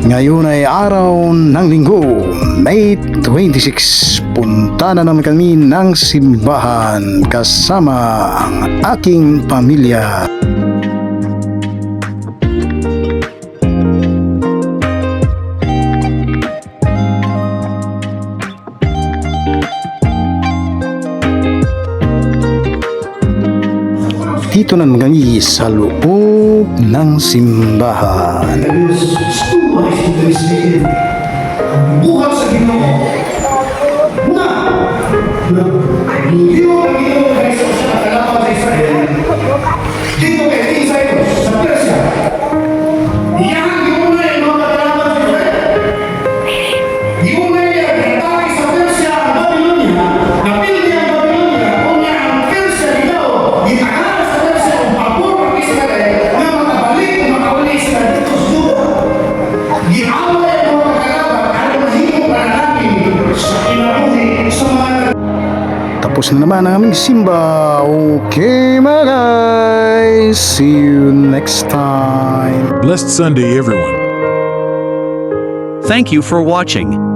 Ngayon ay araw ng linggo, May 26. Punta na naman kami ng simbahan kasama ang aking pamilya. Dito na naman kami sa loob ng simbahan. Buhat sa Ginoo na hindi mo ang Ginoo kay sa kalaban sa Israel dito kay King Cyrus sa Persia. Iyan yung una yung mga kalaban sa Israel. Yung una yung natawag sa Persia ang Babylonia, napili ang Babylonia kung niya ang Persia ikaw ginagawa sa Persia kung pabor ang Israel na makabalik o makawali sila dito sa Juda. Giaway ang mga kalaban ang mahimong panalangin sa kinabuhi sa mga. Tapos na naman ang aming simba. Okay mga guys, see you next time. Blessed Sunday, everyone. Thank you for watching.